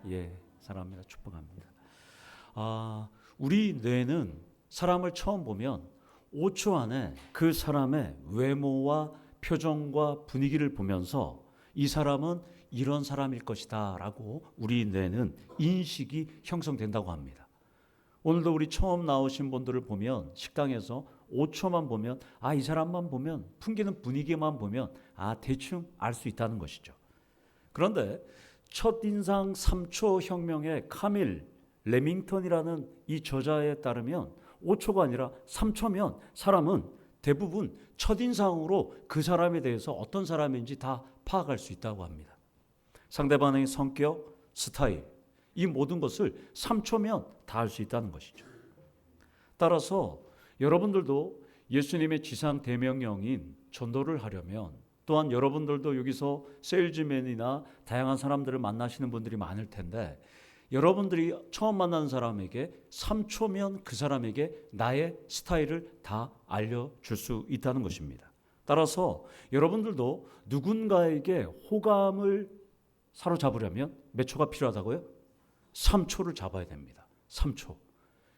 예, 사랑합니다. 축복합니다. 우리 뇌는 사람을 처음 보면 5초 안에 그 사람의 외모와 표정과 분위기를 보면서 이 사람은 이런 사람일 것이다 라고 우리 뇌는 인식이 형성된다고 합니다. 오늘도 우리 처음 나오신 분들을 보면 식당에서 5초만 보면 이 사람만 보면 풍기는 분위기만 보면 대충 알 수 있다는 것이죠. 그런데 첫인상 3초 혁명의 카밀 레밍턴이라는 이 저자에 따르면 5초가 아니라 3초면 사람은 대부분 첫인상으로 그 사람에 대해서 어떤 사람인지 다 파악할 수 있다고 합니다. 상대방의 성격, 스타일, 이 모든 것을 3초면 다 알 수 있다는 것이죠. 따라서 여러분들도 예수님의 지상 대명령인 전도를 하려면, 또한 여러분들도 여기서 세일즈맨이나 다양한 사람들을 만나시는 분들이 많을 텐데, 여러분들이 처음 만나는 사람에게 3초면 그 사람에게 나의 스타일을 다 알려줄 수 있다는 것입니다. 따라서 여러분들도 누군가에게 호감을 사로잡으려면 몇 초가 필요하다고요? 3초를 잡아야 됩니다. 3초.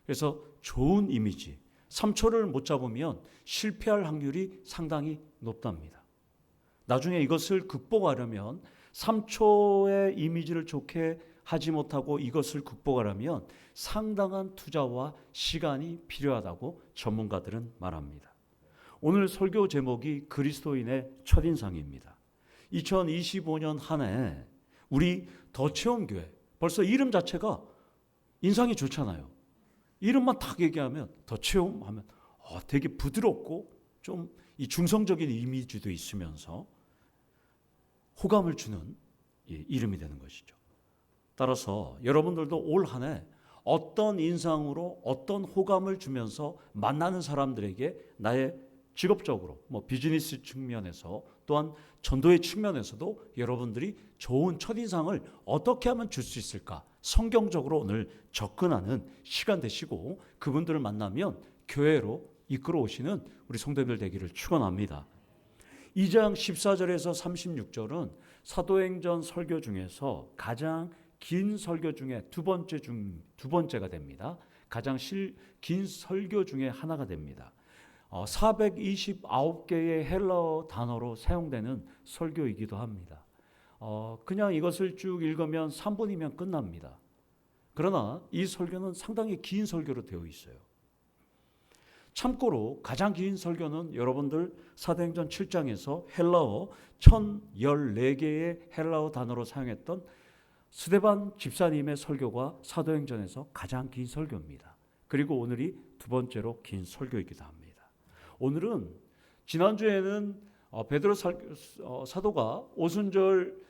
그래서 좋은 이미지, 3초를 못 잡으면 실패할 확률이 상당히 높답니다. 나중에 이것을 극복하려면 3초의 이미지를 좋게 하지 못하고 이것을 극복하려면 상당한 투자와 시간이 필요하다고 전문가들은 말합니다. 오늘 설교 제목이 그리스도인의 첫인상입니다. 2025년 한 해 우리 더체험교회, 벌써 이름 자체가 인상이 좋잖아요. 이름만 딱 얘기하면 더체험하면 되게 부드럽고 좀 이 중성적인 이미지도 있으면서 호감을 주는 이름이 되는 것이죠. 따라서 여러분들도 올 한 해 어떤 인상으로 어떤 호감을 주면서 만나는 사람들에게 나의 직업적으로 비즈니스 측면에서 또한 전도의 측면에서도 여러분들이 좋은 첫인상을 어떻게 하면 줄 수 있을까, 성경적으로 오늘 접근하는 시간 되시고 그분들을 만나면 교회로 이끌어 오시는 우리 성도님들 되기를 축원합니다. 2장 14절에서 36절은 사도행전 설교 중에서 가장 긴 설교 중에 두 번째가 됩니다. 가장 긴 설교 중에 하나가 됩니다. 429개의 헬라어 단어로 사용되는 설교이기도 합니다. 그냥 이것을 쭉 읽으면 3분이면 끝납니다. 그러나 이 설교는 상당히 긴 설교로 되어 있어요. 참고로 가장 긴 설교는 여러분들 사도행전 7장에서 헬라어 1014개의 헬라어 단어로 사용했던 스데반 집사님의 설교가 사도행전에서 가장 긴 설교입니다. 그리고 오늘이 두 번째로 긴 설교이기도 합니다. 오늘은 지난주에는 베드로 사도가 오순절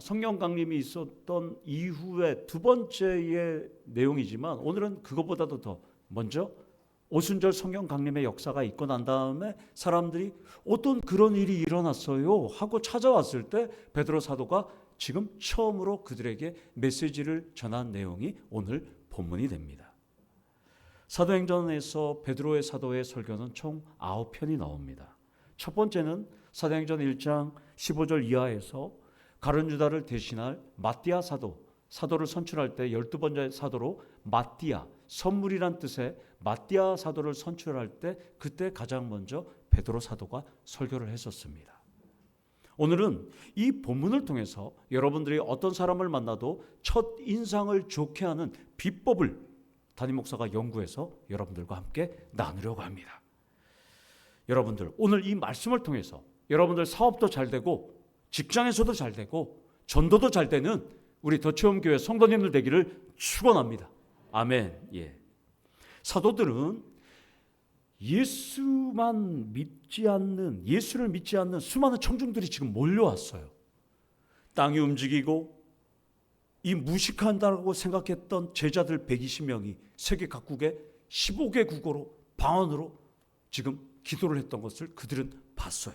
성령 강림이 있었던 이후에 두 번째의 내용이지만, 오늘은 그것보다도 더 먼저 오순절 성령 강림의 역사가 있고 난 다음에 사람들이 어떤 그런 일이 일어났어요 하고 찾아왔을 때 베드로 사도가 지금 처음으로 그들에게 메시지를 전한 내용이 오늘 본문이 됩니다. 사도행전에서 베드로의 사도의 설교는 총 9편이 나옵니다. 첫 번째는 사도행전 1장 15절 이하에서 가룟 유다를 대신할 마띠아 사도를 선출할 때 12번째 사도로 마띠아, 선물이란 뜻의 마띠아 사도를 선출할 때 그때 가장 먼저 베드로 사도가 설교를 했었습니다. 오늘은 이 본문을 통해서 여러분들이 어떤 사람을 만나도 첫 인상을 좋게 하는 비법을 담임 목사가 연구해서 여러분들과 함께 나누려고 합니다. 여러분들 오늘 이 말씀을 통해서 여러분들 사업도 잘 되고 직장에서도 잘 되고 전도도 잘 되는 우리 더체험교회 성도님들 되기를 축원합니다. 아멘. 예. 사도들은 예수를 믿지 않는 수많은 청중들이 지금 몰려왔어요. 땅이 움직이고 이 무식한다고 생각했던 제자들 120명이 세계 각국의 15개 국어로 방언으로 지금 기도를 했던 것을 그들은 봤어요.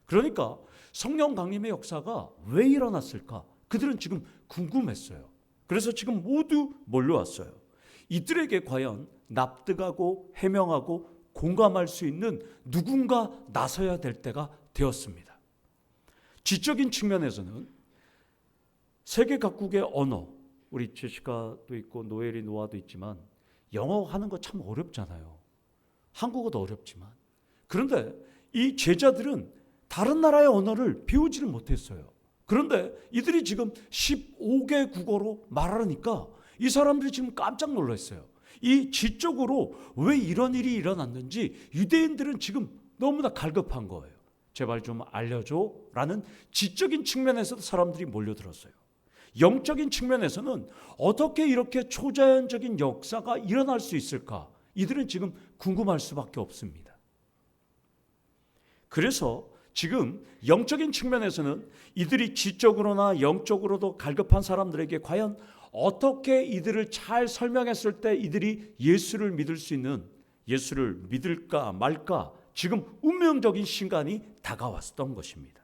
그러니까 성령 강림의 역사가 왜 일어났을까? 그들은 지금 궁금했어요. 그래서 지금 모두 몰려왔어요. 이들에게 과연 납득하고 해명하고 공감할 수 있는 누군가 나서야 될 때가 되었습니다. 지적인 측면에서는 세계 각국의 언어, 우리 제시카도 있고 노엘이 노아도 있지만 영어 하는 거 참 어렵잖아요. 한국어도 어렵지만. 그런데 이 제자들은 다른 나라의 언어를 배우지를 못했어요. 그런데 이들이 지금 15개 국어로 말하니까 이 사람들이 지금 깜짝 놀랐어요. 이 지적으로 왜 이런 일이 일어났는지 유대인들은 지금 너무나 갈급한 거예요. 제발 좀 알려줘 라는 지적인 측면에서도 사람들이 몰려들었어요. 영적인 측면에서는 어떻게 이렇게 초자연적인 역사가 일어날 수 있을까? 이들은 지금 궁금할 수밖에 없습니다. 그래서 지금 영적인 측면에서는 이들이 지적으로나 영적으로도 갈급한 사람들에게 과연 어떻게 이들을 잘 설명했을 때 이들이 예수를 믿을 수 있는, 예수를 믿을까 말까, 지금 운명적인 시간이 다가왔던 것입니다.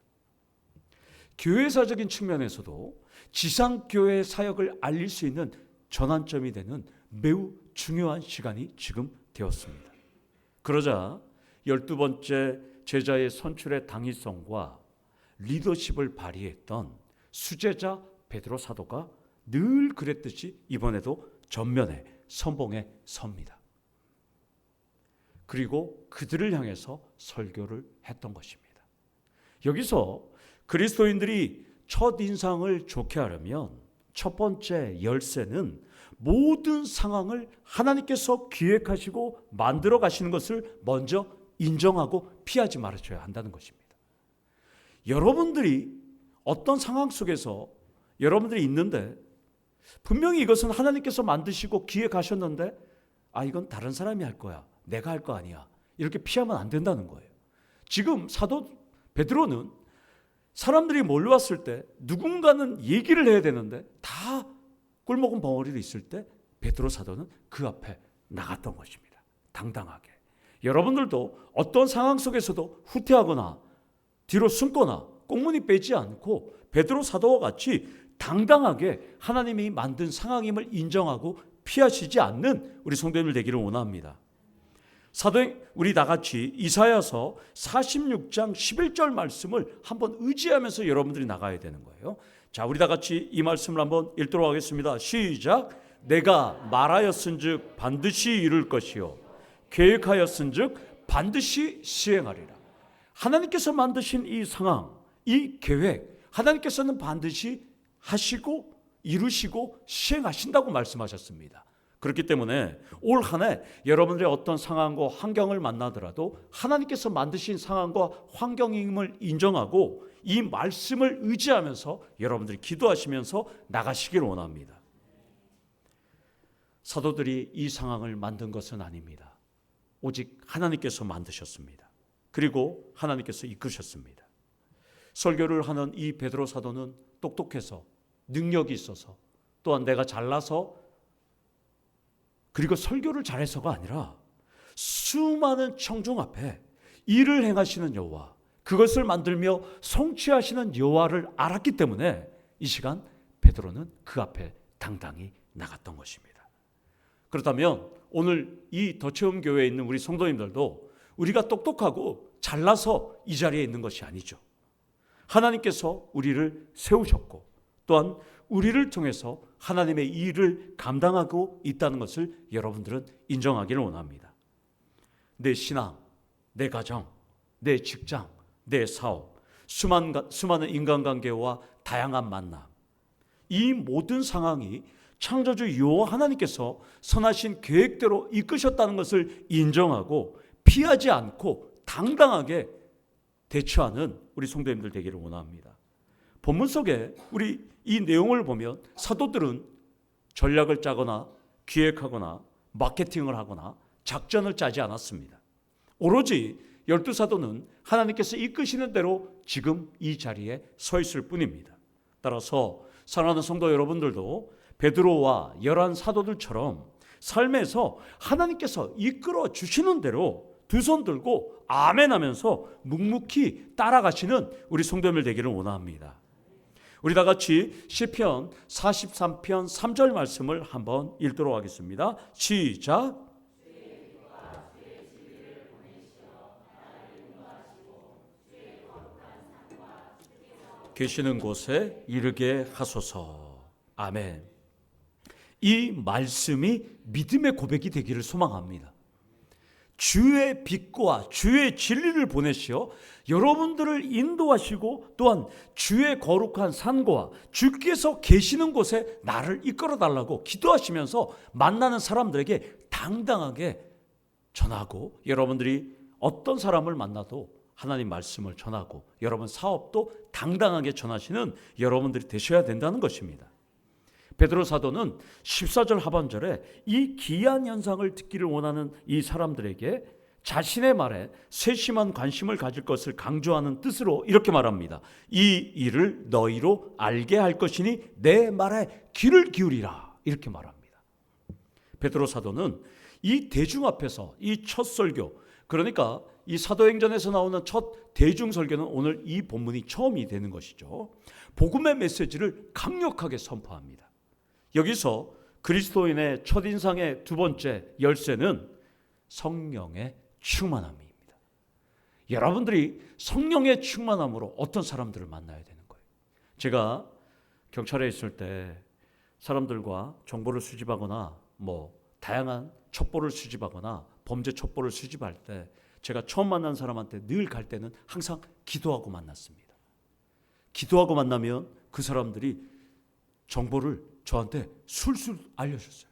교회사적인 측면에서도 지상교회 사역을 알릴 수 있는 전환점이 되는 매우 중요한 시간이 지금 되었습니다. 그러자 12번째 제자의 선출의 당위성과 리더십을 발휘했던 수제자 베드로 사도가 늘 그랬듯이 이번에도 전면에 선봉에 섭니다. 그리고 그들을 향해서 설교를 했던 것입니다. 여기서 그리스도인들이 첫인상을 좋게 하려면 첫 번째 열쇠는 모든 상황을 하나님께서 기획하시고 만들어 가시는 것을 먼저 인정하고 피하지 말아줘야 한다는 것입니다. 여러분들이 어떤 상황 속에서 여러분들이 있는데 분명히 이것은 하나님께서 만드시고 기획하셨는데 이건 다른 사람이 할 거야. 내가 할 거 아니야. 이렇게 피하면 안 된다는 거예요. 지금 사도 베드로는 사람들이 몰려왔을 때 누군가는 얘기를 해야 되는데 다 꿀먹은 벙어리로 있을 때 베드로 사도는 그 앞에 나갔던 것입니다. 당당하게. 여러분들도 어떤 상황 속에서도 후퇴하거나 뒤로 숨거나 꽁무니 빼지 않고 베드로 사도와 같이 당당하게 하나님이 만든 상황임을 인정하고 피하시지 않는 우리 성도님들 되기를 원합니다. 사도행 우리 나같이 이사야서 46장 11절 말씀을 한번 의지하면서 여러분들이 나가야 되는 거예요. 자, 우리 다같이 이 말씀을 한번 읽도록 하겠습니다. 시작. 내가 말하였은즉 반드시 이룰 것이요 계획하였은즉 반드시 시행하리라. 하나님께서 만드신 이 상황, 이 계획, 하나님께서는 반드시 하시고 이루시고 시행하신다고 말씀하셨습니다. 그렇기 때문에 올 한 해 여러분들의 어떤 상황과 환경을 만나더라도 하나님께서 만드신 상황과 환경임을 인정하고 이 말씀을 의지하면서 여러분들이 기도하시면서 나가시길 원합니다. 사도들이 이 상황을 만든 것은 아닙니다. 오직 하나님께서 만드셨습니다. 그리고 하나님께서 이끄셨습니다. 설교를 하는 이 베드로 사도는 똑똑해서 능력이 있어서 또한 내가 잘나서 그리고 설교를 잘해서가 아니라 수많은 청중 앞에 일을 행하시는 여호와, 그것을 만들며 성취하시는 여호와를 알았기 때문에 이 시간 베드로는 그 앞에 당당히 나갔던 것입니다. 그렇다면 오늘 이 더체험 교회에 있는 우리 성도님들도 우리가 똑똑하고 잘나서 이 자리에 있는 것이 아니죠. 하나님께서 우리를 세우셨고 또한 우리를 통해서 하나님의 일을 감당하고 있다는 것을 여러분들은 인정하기를 원합니다. 내 신앙, 내 가정, 내 직장, 내 사업, 수많은 인간관계와 다양한 만남, 이 모든 상황이 창조주 여호와 하나님께서 선하신 계획대로 이끄셨다는 것을 인정하고 피하지 않고 당당하게 대처하는 우리 성도님들 되기를 원합니다. 본문 속에 우리 이 내용을 보면 사도들은 전략을 짜거나 기획하거나 마케팅을 하거나 작전을 짜지 않았습니다. 오로지 12사도는 하나님께서 이끄시는 대로 지금 이 자리에 서 있을 뿐입니다. 따라서 사랑하는 성도 여러분들도 베드로와 11 사도들처럼 삶에서 하나님께서 이끌어 주시는 대로 두 손 들고 아멘 하면서 묵묵히 따라가시는 우리 성도님들 되기를 원합니다. 우리 다 같이 시편 43편 3절 말씀을 한번 읽도록 하겠습니다. 시작. 계시는 곳에 이르게 하소서. 아멘. 이 말씀이 믿음의 고백이 되기를 소망합니다. 주의 빛과 주의 진리를 보내시어 여러분들을 인도하시고 또한 주의 거룩한 산과 주께서 계시는 곳에 나를 이끌어 달라고 기도하시면서 만나는 사람들에게 당당하게 전하고, 여러분들이 어떤 사람을 만나도 하나님 말씀을 전하고 여러분 사업도 당당하게 전하시는 여러분들이 되셔야 된다는 것입니다. 베드로 사도는 14절 하반절에 이 기이한 현상을 듣기를 원하는 이 사람들에게 자신의 말에 세심한 관심을 가질 것을 강조하는 뜻으로 이렇게 말합니다. 이 일을 너희로 알게 할 것이니 내 말에 귀를 기울이라, 이렇게 말합니다. 베드로 사도는 이 대중 앞에서 이 첫 설교, 그러니까 이 사도행전에서 나오는 첫 대중 설교는 오늘 이 본문이 처음이 되는 것이죠. 복음의 메시지를 강력하게 선포합니다. 여기서 그리스도인의 첫인상의 두 번째 열쇠는 성령의 충만함입니다. 여러분들이 성령의 충만함으로 어떤 사람들을 만나야 되는 거예요. 제가 경찰에 있을 때 사람들과 정보를 수집하거나 다양한 첩보를 수집하거나 범죄 첩보를 수집할 때 제가 처음 만난 사람한테 늘 갈 때는 항상 기도하고 만났습니다. 기도하고 만나면 그 사람들이 정보를 저한테 술술 알려줬어요.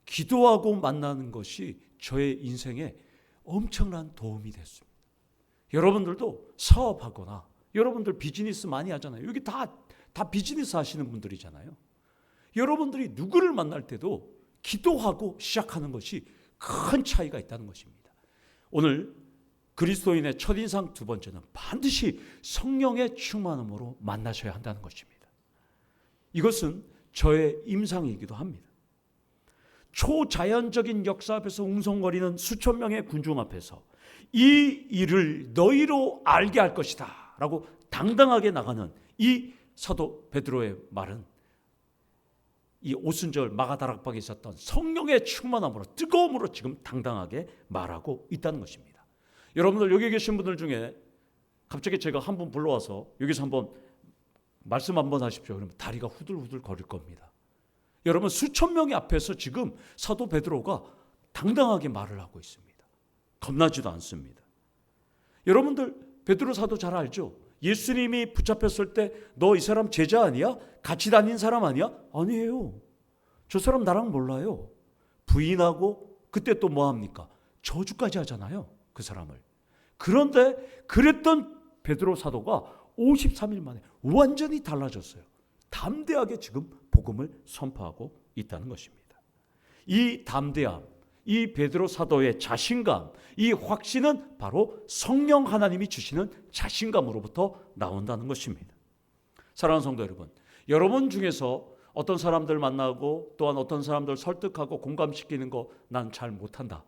기도하고 만나는 것이 저의 인생에 엄청난 도움이 됐습니다. 여러분들도 사업하거나 여러분들 비즈니스 많이 하잖아요. 여기 다 비즈니스 하시는 분들이잖아요. 여러분들이 누구를 만날 때도 기도하고 시작하는 것이 큰 차이가 있다는 것입니다. 오늘 그리스도인의 첫인상 두 번째는 반드시 성령의 충만함으로 만나셔야 한다는 것입니다. 이것은 저의 임상이기도 합니다. 초자연적인 역사 앞에서 웅성거리는 수천 명의 군중 앞에서 이 일을 너희로 알게 할 것이다 라고 당당하게 나가는 이 사도 베드로의 말은 이 오순절 마가다락방에 있었던 성령의 충만함으로, 뜨거움으로 지금 당당하게 말하고 있다는 것입니다. 여러분들 여기 계신 분들 중에 갑자기 제가 한 분 불러와서 여기서 한번 말씀 한번 하십시오. 그러면 다리가 후들후들 거릴 겁니다. 여러분, 수천 명의 앞에서 지금 사도 베드로가 당당하게 말을 하고 있습니다. 겁나지도 않습니다. 여러분들 베드로 사도 잘 알죠? 예수님이 붙잡혔을 때 너 이 사람 제자 아니야? 같이 다닌 사람 아니야? 아니에요. 저 사람 나랑 몰라요. 부인하고 그때 또 뭐 합니까? 저주까지 하잖아요, 그 사람을. 그런데 그랬던 베드로 사도가 53일 만에 완전히 달라졌어요. 담대하게 지금 복음을 선포하고 있다는 것입니다. 이 담대함, 이 베드로 사도의 자신감, 이 확신은 바로 성령 하나님이 주시는 자신감으로부터 나온다는 것입니다. 사랑하는 성도 여러분, 여러분 중에서 어떤 사람들 만나고 또한 어떤 사람들 설득하고 공감시키는 거 난 잘 못한다.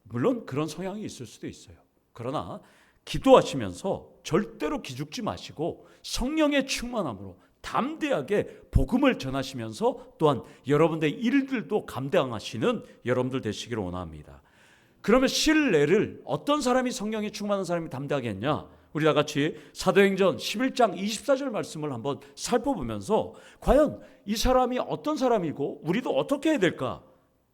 물론 그런 성향이 있을 수도 있어요. 그러나 기도하시면서 절대로 기죽지 마시고 성령의 충만함으로 담대하게 복음을 전하시면서 또한 여러분들의 일들도 감당하시는 여러분들 되시기를 원합니다. 그러면 실내를 어떤 사람이 성령이 충만한 사람이 담대하게 했냐? 우리 다 같이 사도행전 11장 24절 말씀을 한번 살펴보면서 과연 이 사람이 어떤 사람이고 우리도 어떻게 해야 될까?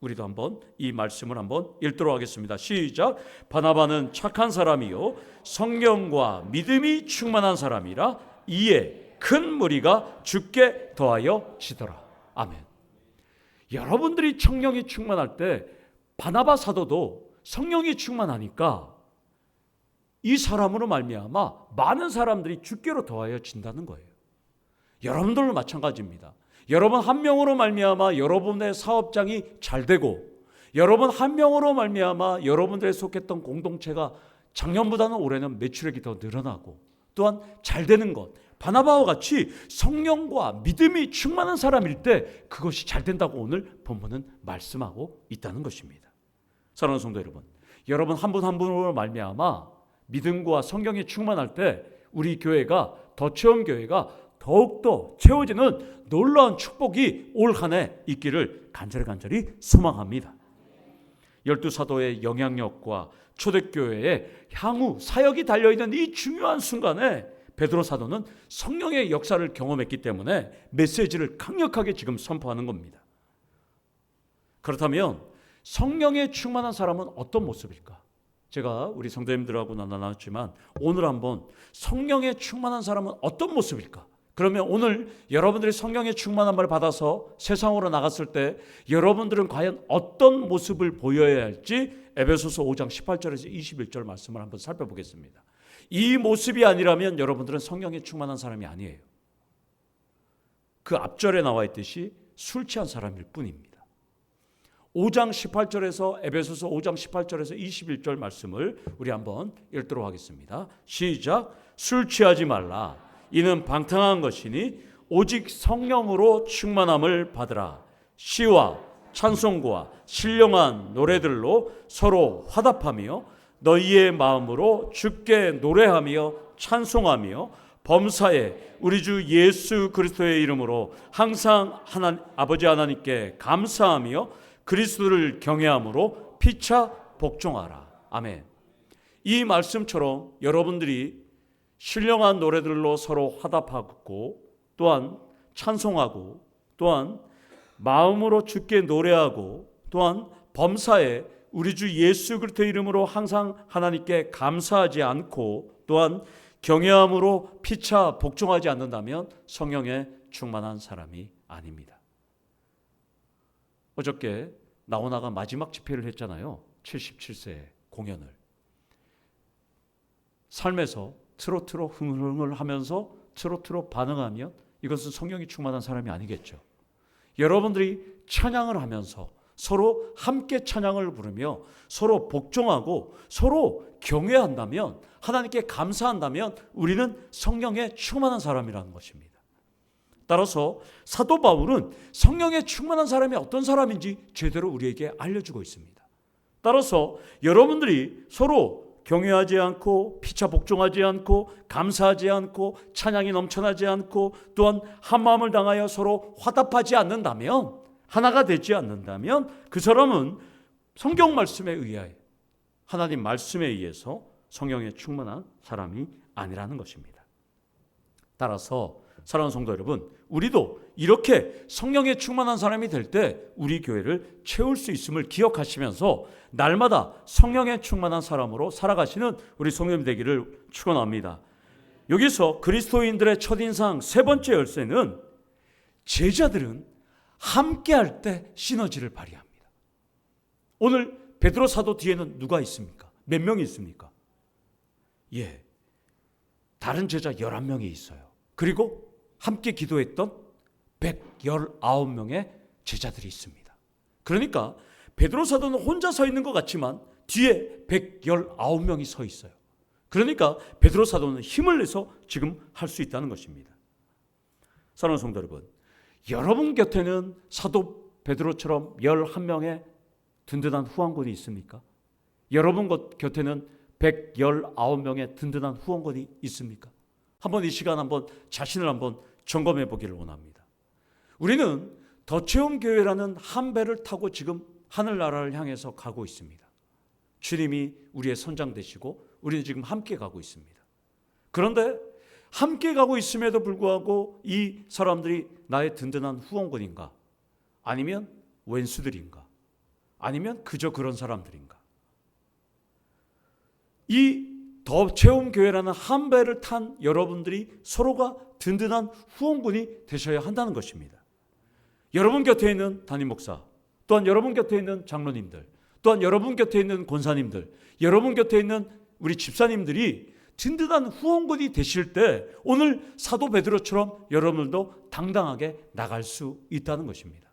우리도 한번 이 말씀을 한번 읽도록 하겠습니다. 시작. 바나바는 착한 사람이요 성령과 믿음이 충만한 사람이라 이에 큰 무리가 주께 더하여 지더라. 아멘. 여러분들이 성령이 충만할 때 바나바 사도도 성령이 충만하니까 이 사람으로 말미암아 많은 사람들이 주께로 더하여 진다는 거예요. 여러분들도 마찬가지입니다. 여러분 한 명으로 말미암아 여러분의 사업장이 잘 되고 여러분 한 명으로 말미암아 여러분들의 속했던 공동체가 작년보다는 올해는 매출액이 더 늘어나고 또한 잘 되는 것, 바나바와 같이 성령과 믿음이 충만한 사람일 때 그것이 잘 된다고 오늘 본문은 말씀하고 있다는 것입니다. 사랑하는 성도 여러분, 여러분 한 분 한 분으로 말미암아 믿음과 성령이 충만할 때 우리 교회가 더체험 교회가 더욱더 채워지는 놀라운 축복이 올 한 해 있기를 간절히 소망합니다. 12사도의 영향력과 초대교회의 향후 사역이 달려있는 이 중요한 순간에 베드로 사도는 성령의 역사를 경험했기 때문에 메시지를 강력하게 지금 선포하는 겁니다. 그렇다면 성령에 충만한 사람은 어떤 모습일까? 제가 우리 성도님들하고 나눴지만 오늘 한번 성령에 충만한 사람은 어떤 모습일까? 그러면 오늘 여러분들이 성령의 충만함을 받아서 세상으로 나갔을 때 여러분들은 과연 어떤 모습을 보여야 할지 에베소서 5장 18절에서 21절 말씀을 한번 살펴보겠습니다. 이 모습이 아니라면 여러분들은 성령에 충만한 사람이 아니에요. 그 앞절에 나와 있듯이 술 취한 사람일 뿐입니다. 5장 18절에서 에베소서 5장 18절에서 21절 말씀을 우리 한번 읽도록 하겠습니다. 시작. 술 취하지 말라. 이는 방탕한 것이니 오직 성령으로 충만함을 받으라. 시와 찬송과 신령한 노래들로 서로 화답하며 너희의 마음으로 주께 노래하며 찬송하며 범사에 우리 주 예수 그리스도의 이름으로 항상 아버지 하나님께 감사하며 그리스도를 경외함으로 피차 복종하라. 아멘. 이 말씀처럼 여러분들이 신령한 노래들로 서로 화답하고 또한 찬송하고 또한 마음으로 주께 노래하고 또한 범사에 우리 주 예수 그리스도의 이름으로 항상 하나님께 감사하지 않고 또한 경외함으로 피차 복종하지 않는다면 성령에 충만한 사람이 아닙니다. 어저께 나오나가 마지막 집회를 했잖아요. 77세 공연을. 삶에서 트로트로 흥얼흥얼 하면서 트로트로 반응하면 이것은 성령이 충만한 사람이 아니겠죠. 여러분들이 찬양을 하면서 서로 함께 찬양을 부르며 서로 복종하고 서로 경외한다면 하나님께 감사한다면 우리는 성령에 충만한 사람이라는 것입니다. 따라서 사도 바울은 성령에 충만한 사람이 어떤 사람인지 제대로 우리에게 알려주고 있습니다. 따라서 여러분들이 서로 경외하지 않고 피차 복종하지 않고 감사하지 않고 찬양이 넘쳐나지 않고 또한 한마음을 당하여 서로 화답하지 않는다면 하나가 되지 않는다면 그 사람은 성경 말씀에 의하여 하나님 말씀에 의해서 성령에 충만한 사람이 아니라는 것입니다. 따라서 사랑하는 성도 여러분, 우리도 이렇게 성령에 충만한 사람이 될 때 우리 교회를 채울 수 있음을 기억하시면서 날마다 성령에 충만한 사람으로 살아가시는 우리 성도님 되기를 축원합니다. 여기서 그리스도인들의 첫인상 세 번째 열쇠는 제자들은 함께할 때 시너지를 발휘합니다. 오늘 베드로 사도 뒤에는 누가 있습니까? 몇 명이 있습니까? 다른 제자 11명이 있어요. 그리고 함께 기도했던 119명의 제자들이 있습니다. 그러니까 베드로 사도는 혼자 서 있는 것 같지만 뒤에 119명이 서 있어요. 그러니까 베드로 사도는 힘을 내서 지금 할 수 있다는 것입니다. 사랑하는 성도 여러분, 여러분 곁에는 사도 베드로처럼 11명의 든든한 후원군이 있습니까? 여러분 곁에는 119명의 든든한 후원군이 있습니까? 한번 이 시간 한번 자신을 한번 점검해 보기를 원합니다. 우리는 더체험 교회라는 한 배를 타고 지금 하늘나라를 향해서 가고 있습니다. 주님이 우리의 선장 되시고 우리는 지금 함께 가고 있습니다. 그런데 함께 가고 있음에도 불구하고 이 사람들이 나의 든든한 후원군인가? 아니면 왼수들인가? 아니면 그저 그런 사람들인가? 이 더 체험 교회라는 한 배를 탄 여러분들이 서로가 든든한 후원군이 되셔야 한다는 것입니다. 여러분 곁에 있는 담임 목사, 또한 여러분 곁에 있는 장로님들, 또한 여러분 곁에 있는 권사님들, 여러분 곁에 있는 우리 집사님들이 든든한 후원군이 되실 때 오늘 사도 베드로처럼 여러분들도 당당하게 나갈 수 있다는 것입니다.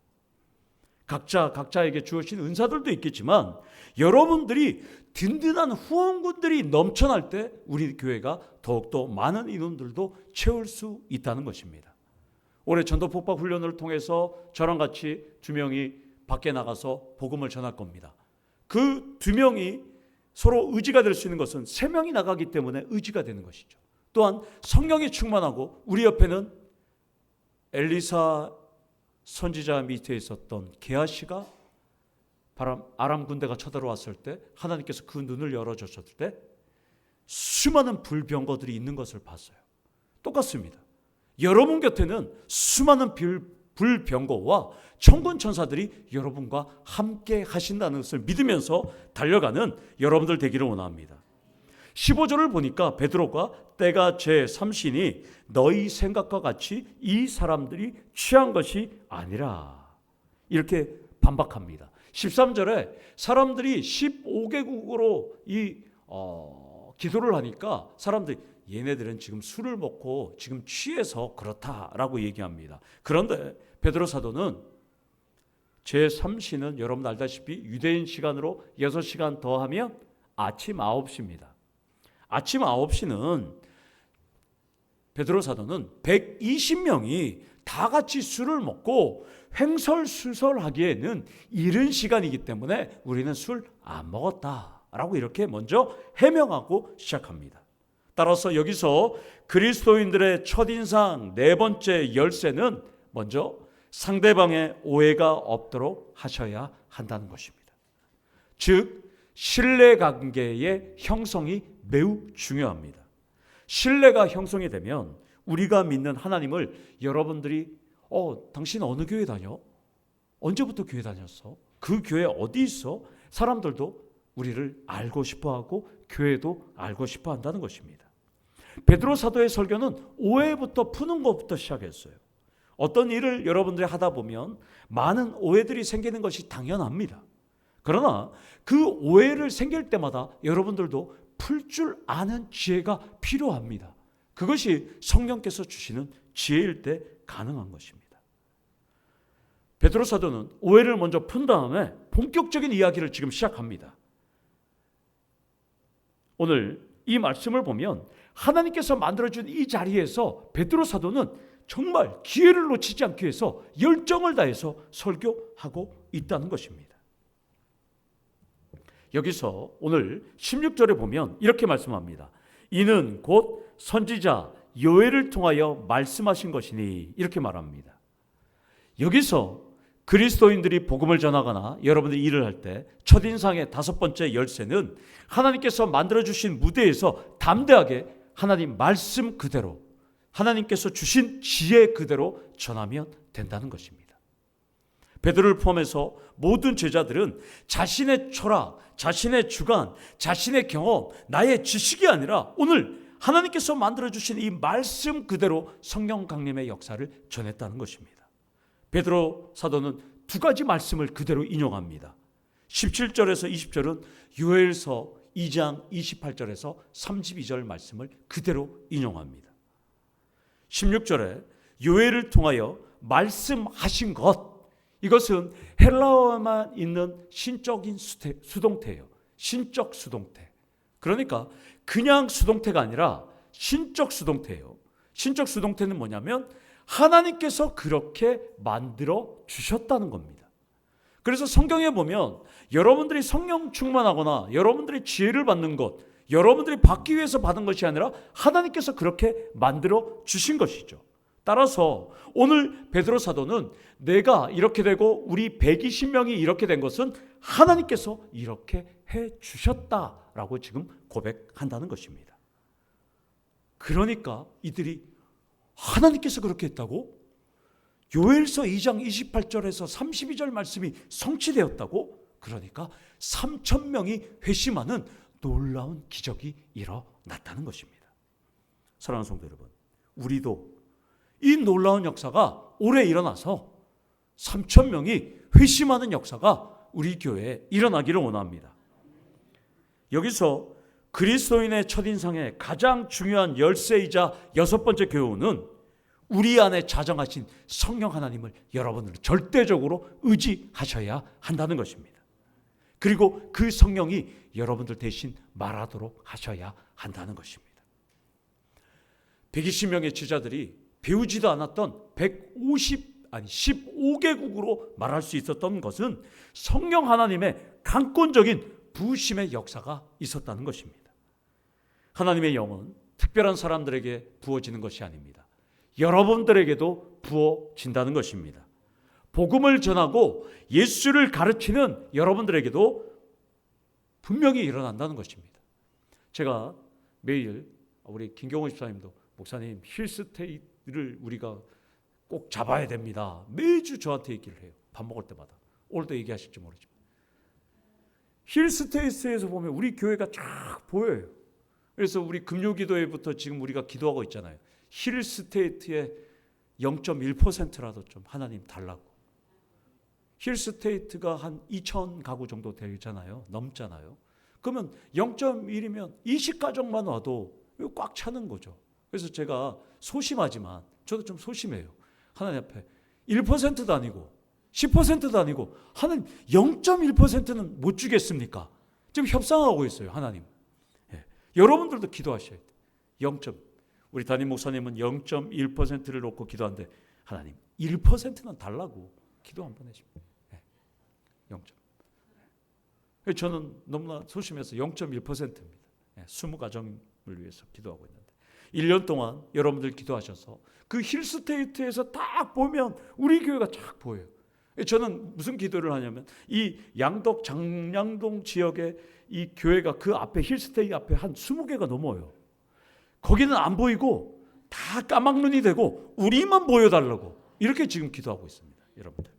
각자에게 주어진 은사들도 있겠지만 여러분들이 든든한 후원군들이 넘쳐날 때 우리 교회가 더욱더 많은 인원들도 채울 수 있다는 것입니다. 올해 전도폭박 훈련을 통해서 저랑 같이 2명이 밖에 나가서 복음을 전할 겁니다. 그 2명이 서로 의지가 될 수 있는 것은 3명이 나가기 때문에 의지가 되는 것이죠. 또한 성령이 충만하고 우리 옆에는 엘리사 선지자 밑에 있었던 게하시가 아람 군대가 쳐들어왔을 때 하나님께서 그 눈을 열어주셨을 때 수많은 불병거들이 있는 것을 봤어요. 똑같습니다. 여러분 곁에는 수많은 불병거와 천군 천사들이 여러분과 함께 하신다는 것을 믿으면서 달려가는 여러분들 되기를 원합니다. 15절을 보니까 베드로가 때가 제3시니 너희 생각과 같이 이 사람들이 취한 것이 아니라 이렇게 반박합니다. 13절에 사람들이 15개국으로 기도를 하니까 사람들이 얘네들은 지금 술을 먹고 지금 취해서 그렇다라고 얘기합니다. 그런데 베드로 사도는 제3시는 여러분 알다시피 유대인 시간으로 6시간 더하면 아침 9시입니다. 아침 9시는 베드로 사도는 120명이 다 같이 술을 먹고 횡설수설하기에는 이른 시간이기 때문에 우리는 술 안 먹었다라고 이렇게 먼저 해명하고 시작합니다. 따라서 여기서 그리스도인들의 첫인상 네 번째 열쇠는 먼저 상대방의 오해가 없도록 하셔야 한다는 것입니다. 즉 신뢰관계의 형성이 매우 중요합니다. 신뢰가 형성이 되면 우리가 믿는 하나님을 여러분들이 당신 어느 교회 다녀? 언제부터 교회 다녔어? 그 교회 어디 있어? 사람들도 우리를 알고 싶어하고 교회도 알고 싶어 한다는 것입니다. 베드로 사도의 설교는 오해부터 푸는 것부터 시작했어요. 어떤 일을 여러분들이 하다 보면 많은 오해들이 생기는 것이 당연합니다. 그러나 그 오해를 생길 때마다 여러분들도 풀 줄 아는 지혜가 필요합니다. 그것이 성령께서 주시는 지혜일 때 가능한 것입니다. 베드로 사도는 오해를 먼저 푼 다음에 본격적인 이야기를 지금 시작합니다. 오늘 이 말씀을 보면 하나님께서 만들어준 이 자리에서 베드로 사도는 정말 기회를 놓치지 않기 위해서 열정을 다해서 설교하고 있다는 것입니다. 여기서 오늘 16절에 보면 이렇게 말씀합니다. 이는 곧 선지자 요엘을 통하여 말씀하신 것이니 이렇게 말합니다. 여기서 그리스도인들이 복음을 전하거나 여러분들이 일을 할 때 첫인상의 다섯 번째 열쇠는 하나님께서 만들어주신 무대에서 담대하게 하나님 말씀 그대로 하나님께서 주신 지혜 그대로 전하면 된다는 것입니다. 베드로를 포함해서 모든 제자들은 자신의 철학, 자신의 주관, 자신의 경험, 나의 지식이 아니라 오늘 하나님께서 만들어주신 이 말씀 그대로 성령 강림의 역사를 전했다는 것입니다. 베드로 사도는 두 가지 말씀을 그대로 인용합니다. 17절에서 20절은 요엘서 2장 28절에서 32절 말씀을 그대로 인용합니다. 16절에 요엘을 통하여 말씀하신 것, 이것은 헬라어만 있는 신적인 수동태예요. 신적 수동태. 그러니까 그냥 수동태가 아니라 신적 수동태예요. 신적 수동태는 뭐냐면 하나님께서 그렇게 만들어 주셨다는 겁니다. 그래서 성경에 보면 여러분들이 성령 충만하거나 여러분들이 지혜를 받는 것, 여러분들이 받기 위해서 받은 것이 아니라 하나님께서 그렇게 만들어 주신 것이죠. 따라서 오늘 베드로 사도는 내가 이렇게 되고 우리 120명이 이렇게 된 것은 하나님께서 이렇게 해 주셨다라고 지금 고백한다는 것입니다. 그러니까 이들이 하나님께서 그렇게 했다고? 요엘서 2장 28절에서 32절 말씀이 성취되었다고? 그러니까 3,000명이 회심하는 놀라운 기적이 일어났다는 것입니다. 사랑하는 성도 여러분, 우리도 이 놀라운 역사가 올해 일어나서 3,000명이 회심하는 역사가 우리 교회에 일어나기를 원합니다. 여기서 그리스도인의 첫인상의 가장 중요한 열쇠이자 여섯 번째 교훈은 우리 안에 자정하신 성령 하나님을 여러분들은 절대적으로 의지하셔야 한다는 것입니다. 그리고 그 성령이 여러분들 대신 말하도록 하셔야 한다는 것입니다. 120명의 제자들이 배우지도 않았던 15개국으로 말할 수 있었던 것은 성령 하나님의 강권적인 부으심의 역사가 있었다는 것입니다. 하나님의 영은 특별한 사람들에게 부어지는 것이 아닙니다. 여러분들에게도 부어진다는 것입니다. 복음을 전하고 예수를 가르치는 여러분들에게도 분명히 일어난다는 것입니다. 제가 매일 우리 김경호 집사님도 목사님 힐스테이트를 우리가 꼭 잡아야 됩니다. 매주 저한테 얘기를 해요. 밥 먹을 때마다. 오늘도 얘기하실지 모르지만 힐스테이트에서 보면 우리 교회가 쫙 보여요. 그래서 우리 금요기도회부터 지금 우리가 기도하고 있잖아요. 힐스테이트의 0.1%라도 좀 하나님 달라고. 힐스테이트가 한 2,000 가구 정도 되잖아요. 넘잖아요. 그러면 0.1이면 20가정만 와도 꽉 차는 거죠. 그래서 제가 소심하지만 저도 좀 소심해요. 하나님 앞에 1%도 아니고 10%도 아니고 하나님 0.1%는 못 주겠습니까? 지금 협상하고 있어요. 하나님. 예. 여러분들도 기도하셔야 돼요. 0. 우리 담임 목사님은 0.1%를 놓고 기도하는데 하나님 1%는 달라고 기도 한번 해줍니다. 예. 0. 저는 너무나 소심해서 0.1%입니다. 예. 20가정을 위해서 기도하고 있는데 1년 동안 여러분들 기도하셔서 그 힐스테이트에서 딱 보면 우리 교회가 쫙 보여요. 저는 무슨 기도를 하냐면 이 양덕 장량동 지역에 이 교회가 그 앞에 힐스테이 앞에 한 20개가 넘어요. 거기는 안 보이고 다 까막눈이 되고 우리만 보여달라고 이렇게 지금 기도하고 있습니다. 여러분들,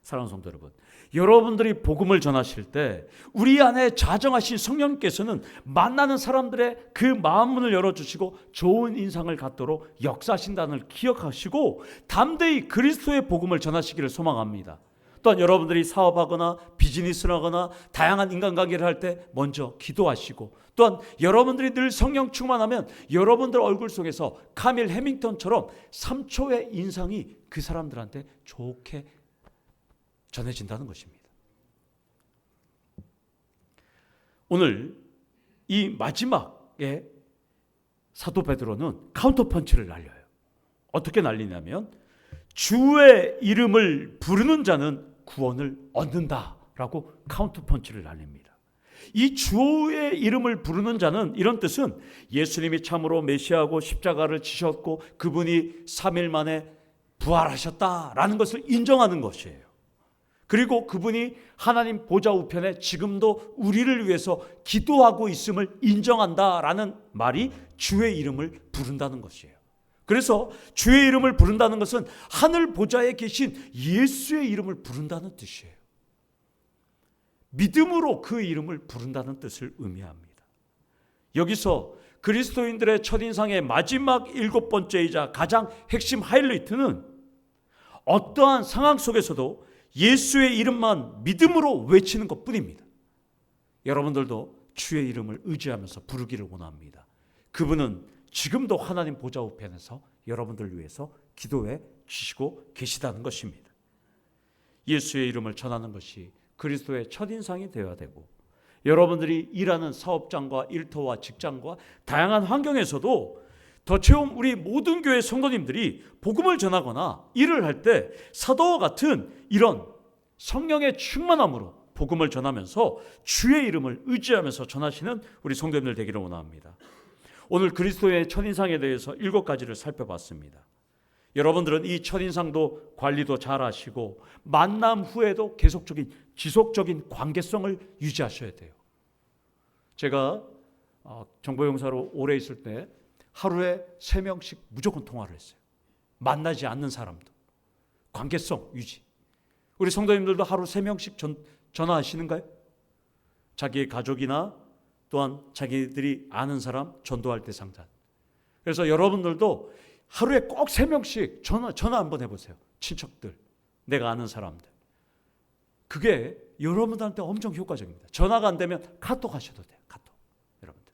사랑하는 성도 여러분, 여러분들이 복음을 전하실 때 우리 안에 자정하신 성령께서는 만나는 사람들의 그 마음문을 열어주시고 좋은 인상을 갖도록 역사하신다는 걸 기억하시고 담대히 그리스도의 복음을 전하시기를 소망합니다. 또한 여러분들이 사업하거나 비즈니스를 하거나 다양한 인간관계를 할 때 먼저 기도하시고, 또한 여러분들이 늘 성령 충만하면 여러분들 얼굴 속에서 카밀 해밍턴처럼 3초의 인상이 그 사람들한테 좋게 전해진다는 것입니다. 오늘 이 마지막에 사도 베드로는 카운터 펀치를 날려요. 어떻게 날리냐면 주의 이름을 부르는 자는 구원을 얻는다라고 카운터 펀치를 날립니다. 이 주의 이름을 부르는 자는, 이런 뜻은 예수님이 참으로 메시아고 십자가를 지셨고 그분이 3일 만에 부활하셨다라는 것을 인정하는 것이에요. 그리고 그분이 하나님 보좌 우편에 지금도 우리를 위해서 기도하고 있음을 인정한다라는 말이 주의 이름을 부른다는 것이에요. 그래서 주의 이름을 부른다는 것은 하늘 보좌에 계신 예수의 이름을 부른다는 뜻이에요. 믿음으로 그 이름을 부른다는 뜻을 의미합니다. 여기서 그리스도인들의 첫인상의 마지막 7번째이자 가장 핵심 하이라이트는 어떠한 상황 속에서도 예수의 이름만 믿음으로 외치는 것뿐입니다. 여러분들도 주의 이름을 의지하면서 부르기를 원합니다. 그분은 지금도 하나님 보좌 우편에서 여러분들 위해서 기도해 주시고 계시다는 것입니다. 예수의 이름을 전하는 것이 그리스도의 첫인상이 되어야 되고, 여러분들이 일하는 사업장과 일터와 직장과 다양한 환경에서도 더 채움 우리 모든 교회 성도님들이 복음을 전하거나 일을 할 때 사도와 같은 이런 성령의 충만함으로 복음을 전하면서 주의 이름을 의지하면서 전하시는 우리 성도님들 되기를 원합니다. 오늘 그리스도의 첫인상에 대해서 7가지를 살펴봤습니다. 여러분들은 이 첫인상도 관리도 잘 하시고 만남 후에도 계속적인 지속적인 관계성을 유지하셔야 돼요. 제가 정보용사로 오래 있을 때 하루에 3명씩 무조건 통화를 했어요. 만나지 않는 사람도. 관계성 유지. 우리 성도님들도 하루 3명씩 전화하시는가요? 자기의 가족이나 또한 자기들이 아는 사람, 전도할 때 상담. 그래서 여러분들도 하루에 꼭 3명씩 전화 한번 해보세요. 친척들, 내가 아는 사람들. 그게 여러분들한테 엄청 효과적입니다. 전화가 안 되면 카톡 하셔도 돼요. 카톡. 여러분들.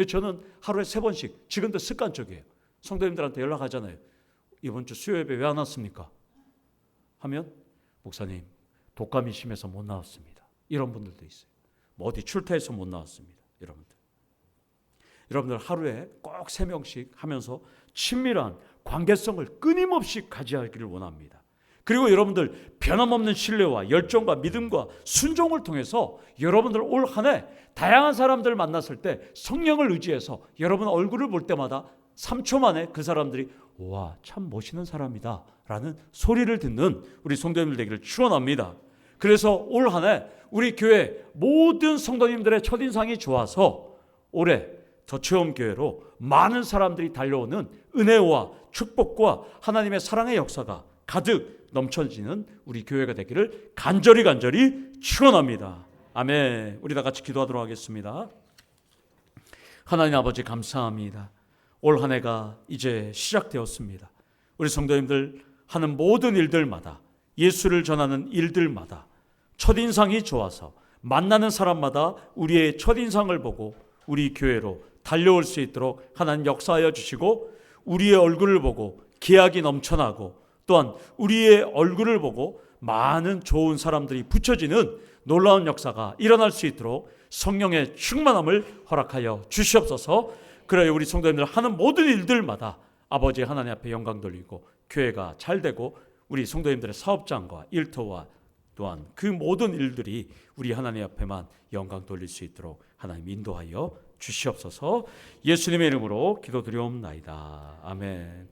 저는 하루에 3번씩, 지금도 습관적이에요. 성도님들한테 연락하잖아요. 이번 주 수요예배 왜 안 왔습니까? 하면 목사님 독감이 심해서 못 나왔습니다. 이런 분들도 있어요. 뭐 어디 출타해서 못 나왔습니다. 여러분들 하루에 꼭 3명씩 하면서 친밀한 관계성을 끊임없이 가지기를 원합니다. 그리고 여러분들 변함없는 신뢰와 열정과 믿음과 순종을 통해서 여러분들 올 한 해 다양한 사람들을 만났을 때 성령을 의지해서 여러분 얼굴을 볼 때마다 3초 만에 그 사람들이 와, 참 멋있는 사람이다 라는 소리를 듣는 우리 성도님들 되기를 축원합니다. 그래서 올 한 해 우리 교회 모든 성도님들의 첫인상이 좋아서 올해 더 체험교회로 많은 사람들이 달려오는 은혜와 축복과 하나님의 사랑의 역사가 가득 넘쳐지는 우리 교회가 되기를 간절히 축원합니다. 아멘. 우리 다 같이 기도하도록 하겠습니다. 하나님 아버지 감사합니다. 올 한 해가 이제 시작되었습니다. 우리 성도님들 하는 모든 일들마다, 예수를 전하는 일들마다 첫인상이 좋아서 만나는 사람마다 우리의 첫인상을 보고 우리 교회로 달려올 수 있도록 하나님 역사하여 주시고, 우리의 얼굴을 보고 기약이 넘쳐나고 또한 우리의 얼굴을 보고 많은 좋은 사람들이 붙여지는 놀라운 역사가 일어날 수 있도록 성령의 충만함을 허락하여 주시옵소서. 그래야 우리 성도님들 하는 모든 일들마다 아버지 하나님 앞에 영광 돌리고 교회가 잘 되고 우리 성도님들의 사업장과 일터와 또한 그 모든 일들이 우리 하나님 앞에만 영광 돌릴 수 있도록 하나님 인도하여 주시옵소서. 예수님의 이름으로 기도드리옵나이다. 아멘.